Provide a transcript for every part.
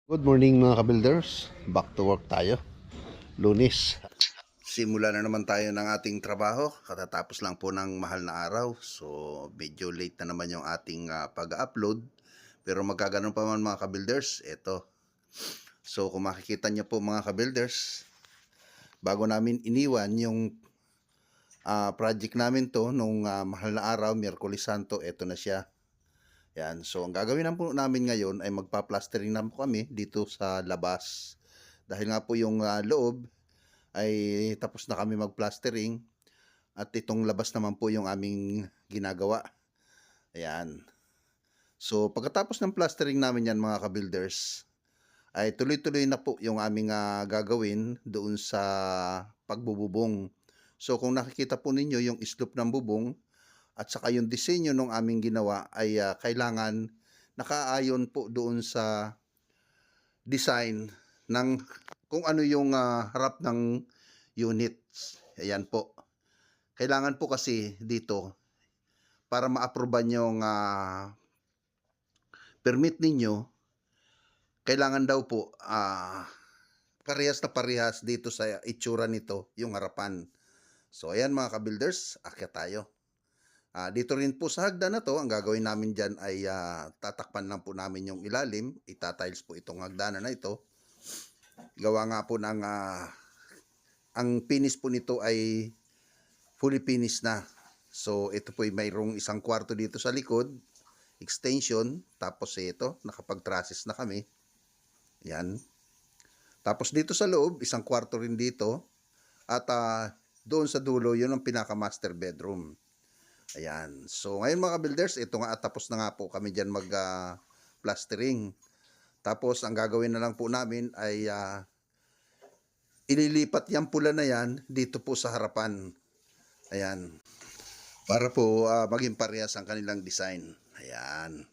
Good morning mga ka-builders. Back to work tayo. Lunes. Simula na naman tayo ng ating trabaho. Katatapos lang po ng mahal na araw. So medyo late na naman yung ating pag-upload. Pero magkaganon pa man mga ka-builders. Ito. So kung makikita nyo po mga ka-builders, bago namin iniwan yung project namin to nung mahal na araw, Miyerkules Santo, ito na siya. Yan. So, ang gagawin na po namin ngayon ay magpa-plastering na po kami dito sa labas. Dahil nga po yung loob ay tapos na kami mag-plastering at itong labas naman po yung aming ginagawa. Ayan. So, pagkatapos ng plastering namin yan mga ka-builders, ay tuloy-tuloy na po yung aming gagawin doon sa pagbububong. So, kung nakikita po ninyo yung slope ng bubong, at saka yung disenyo ng aming ginawa ay kailangan nakaayon po doon sa design ng kung ano yung harap ng units. Ayan po. Kailangan po kasi dito para ma-aproban yung permit ninyo, kailangan daw po parehas na parehas dito sa itsura nito yung harapan. So ayan mga ka-builders, akyat tayo. Dito rin po sa hagdan na to, ang gagawin namin dyan ay tatakpan lang po namin yung ilalim. Itatiles po itong hagdanan na ito. Gawa nga po ng, ang finish po nito ay fully finished na. So ito po ay mayroong isang kwarto dito sa likod, extension. Tapos ito, nakapag-trusses na kami. Yan. Tapos dito sa loob, isang kwarto rin dito. At doon sa dulo, yun ang pinaka-master bedroom. Ayan. So, ngayon mga builders, ito nga, tapos na nga po kami dyan mag-plastering. Tapos, ang gagawin na lang po namin ay ililipat yung pula na yan dito po sa harapan. Ayan. Para po maging parehas ang kanilang design. Ayan.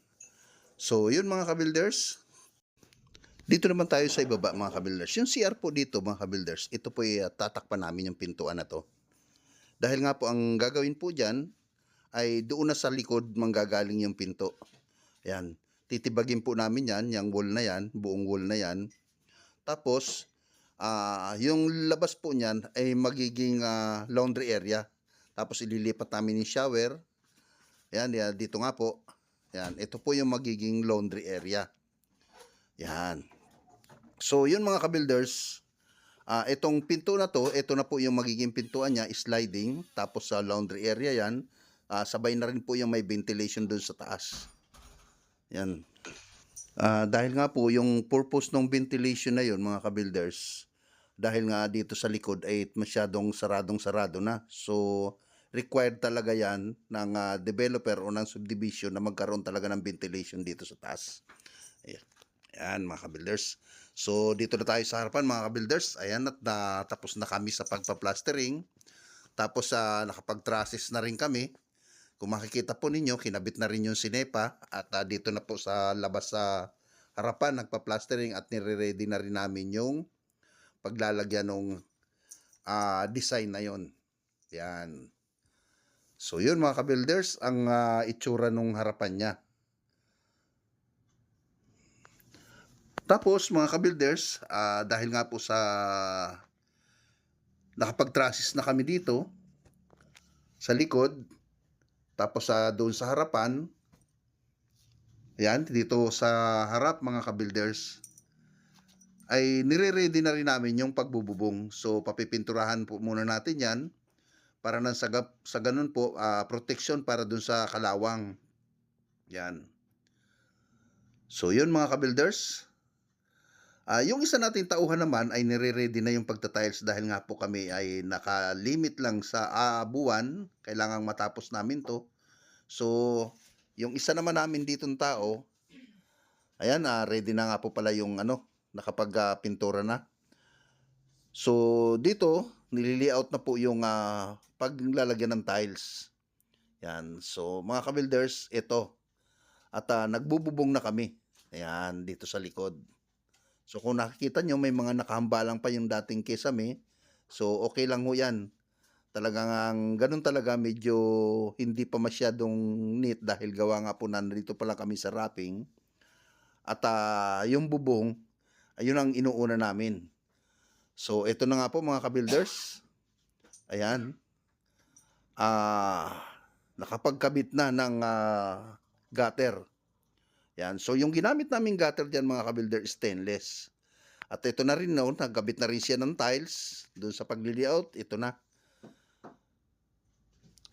So, yun mga ka-builders. Dito naman tayo sa ibaba mga ka-builders. Yung CR po dito mga ka-builders, ito po ay tatakpan namin yung pintuan na to. Dahil nga po ang gagawin po dyan, ay doon na sa likod manggagaling yung pinto. Ayan. Titibagin po namin yan, yung wall na yan, buong wall na yan. Tapos, yung labas po niyan ay magiging laundry area. Tapos ililipat namin yung shower. Ayan, dito nga po. Ayan, ito po yung magiging laundry area. Ayan. So, yun mga ka-builders, itong pinto na to, ito na po yung magiging pintuan niya, sliding. Tapos sa laundry area yan. Sabay na rin po yung may ventilation doon sa taas. Yan. Dahil nga po yung purpose ng ventilation na yun mga ka-builders, dahil nga dito sa likod ay masyadong saradong-sarado na. So, required talaga yan ng developer o ng subdivision na magkaroon talaga ng ventilation dito sa taas. Ayan. Ayan mga ka-builders. So, dito na tayo sa harapan mga ka-builders. Ayan, at tapos na kami sa pagpa-plastering. Tapos nakapag-trusses na rin kami. Kung makikita po ninyo, kinabit na rin yung sinepa at dito na po sa labas sa harapan, nagpa-plastering at nire-ready na rin namin yung paglalagyan ng design na yon. Yan. So yun mga ka-builders, ang itsura nung harapan niya. Tapos mga ka-builders, dahil nga po sa nakapag-trusses na kami dito sa likod, tapos doon sa harapan, ayan, dito sa harap mga ka-builders, ay nire-ready na rin namin yung pagbububong. So, papipinturahan po muna natin yan para nang sa ganun po, protection para dun sa kalawang. Yan. So, yun mga ka-builders. Yung isa nating tauhan naman ay nire-ready na yung pagtatiles dahil nga po kami ay nakalimit lang sa buwan. Kailangang matapos namin to. So, yung isa naman namin ditong tao, ayan, ready na nga po pala yung nakapag-pintura na. So, dito, nilili-out na po yung paglalagyan ng tiles. Yan. So, mga ka-builders, ito. At nagbububong na kami. Ayan, dito sa likod. So, kung nakikita nyo, may mga nakahambalang pa yung dating kesame. So, okay lang ho yan. Talagang ganun talaga, medyo hindi pa masyadong neat dahil gawa nga po nandito pala kami sa wrapping. At yung bubong, Ayun ang inuuna namin. So, ito na nga po mga ka-builders. Ayan. Nakapagkabit na ng gutter. Yan. So, yung ginamit naming gutter dyan mga ka-builder stainless. At ito na rin noon, nagkabit na rin siya ng tiles doon sa pagli-layout. Ito na.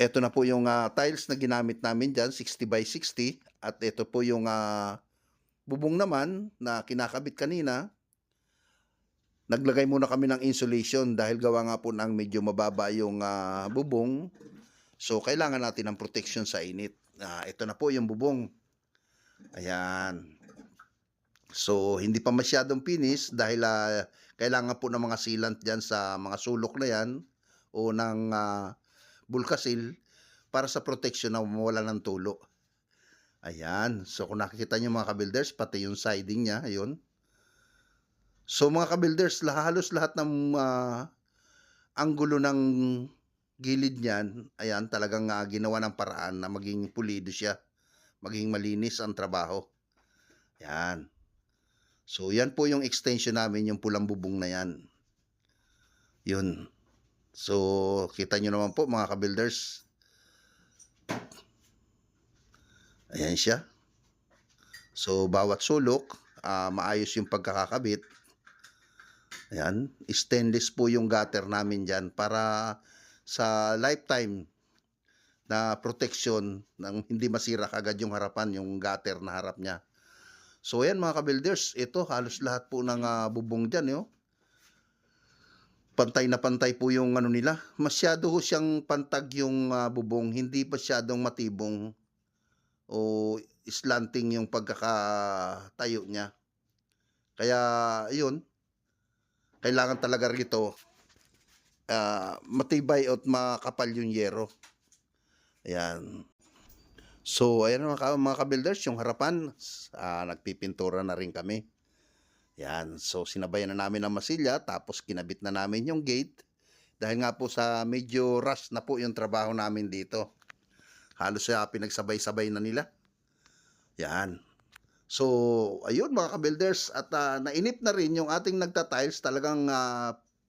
Ito na po yung tiles na ginamit namin dyan, 60 by 60. At ito po yung bubong naman na kinakabit kanina. Naglagay muna kami ng insulation dahil gawa nga po ng medyo mababa yung bubong. So, kailangan natin ng protection sa init. Ito na po yung bubong. Ayan. So, hindi pa masyadong finish dahil kailangan po ng mga sealant dyan sa mga sulok na yan o ng bulkasil para sa protection na mawala ng tulo. Ayan. So, kung nakikita nyo mga ka-builders, pati yung siding niya, ayun. So, mga ka-builders, halos lahat ng anggulo ng gilid niyan, ayan, talagang ginawa ng paraan na maging pulido siya. Maging malinis ang trabaho. Ayan. So, yan po yung extension namin, yung pulang bubong na yan. Yun. So, kita nyo naman po mga ka-builders. Ayan siya. So, bawat sulok, maayos yung pagkakakabit. Ayan. Stainless po yung gutter namin dyan para sa lifetime na protection ng hindi masira kagad yung harapan, yung gutter na harap niya. So, ayan mga ka-builders, ito halos lahat po ng bubong dyan, yo. Pantay na pantay po yung ano nila. Masyado siyang pantag yung bubong, hindi masyadong matibong o slanting yung pagkakatayo niya. Kaya, ayun, kailangan talaga rito matibay at makapal yung yero. Ayan. So, ayan mga ka-builders, yung harapan, nagpipintura na rin kami. Yan. So, sinabayan na namin ang masilya, tapos kinabit na namin yung gate. Dahil nga po sa medyo rush na po yung trabaho namin dito. Halos pinagsabay-sabay na nila. Yan. So, ayun mga ka-builders, at nainip na rin yung ating nagta-tiles, talagang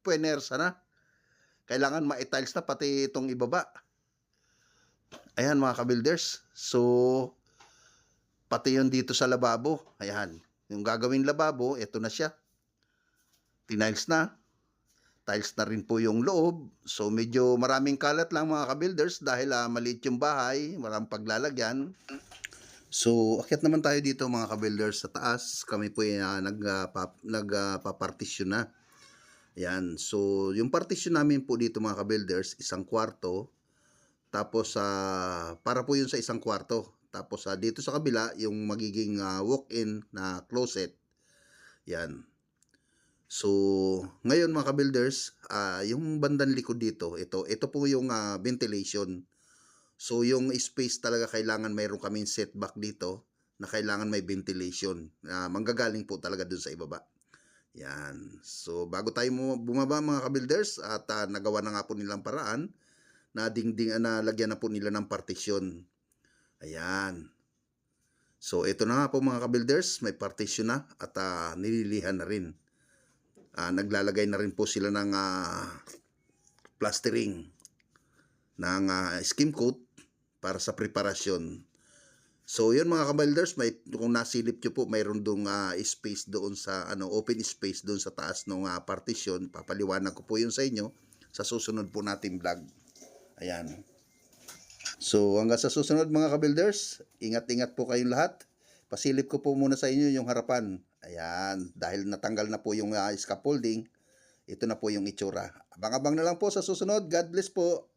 puwenersa na. Kailangan ma-tiles na pati itong ibaba. Ayan mga ka-builders. So, pati yun dito sa lababo. Ayan. Yung gagawing lababo, ito na siya. Tiniles na. Tiles na rin po yung loob. So, medyo maraming kalat lang mga ka-builders dahil maliit yung bahay. Walang paglalagyan. So, akyat naman tayo dito mga ka-builders sa taas. Kami po nagpapartisyon na. Ayan. So, yung partition namin po dito mga ka-builders, isang kwarto. Tapos, para po yun sa isang kwarto. Tapos, dito sa kabila, yung magiging walk-in na closet. Yan. So, ngayon mga ka-builders, yung bandang likod dito, ito po yung ventilation. So, yung space talaga kailangan mayroon kaming setback dito na kailangan may ventilation. Manggagaling po talaga dun sa ibaba. Yan. So, bago tayo bumaba mga ka-builders, at nagawa na nga po nilang paraan, na lagyan na po nila ng partition. Ayan. So, ito na nga po mga ka-builders, may partition na at nililihan na rin. Naglalagay na rin po sila ng plastering ng skim coat para sa preparasyon. So, yun mga ka-builders, kung nasilip nyo po, mayroon doong space doon sa, open space doon sa taas ng partition. Papaliwanag ko po yun sa inyo sa susunod po nating vlog. Ayan. So, hanggang sa susunod mga ka-builders, ingat-ingat po kayong lahat. Pasilip ko po muna sa inyo yung harapan. Ayan. Dahil natanggal na po yung scaffolding, ito na po yung itsura. Abang-abang na lang po sa susunod. God bless po.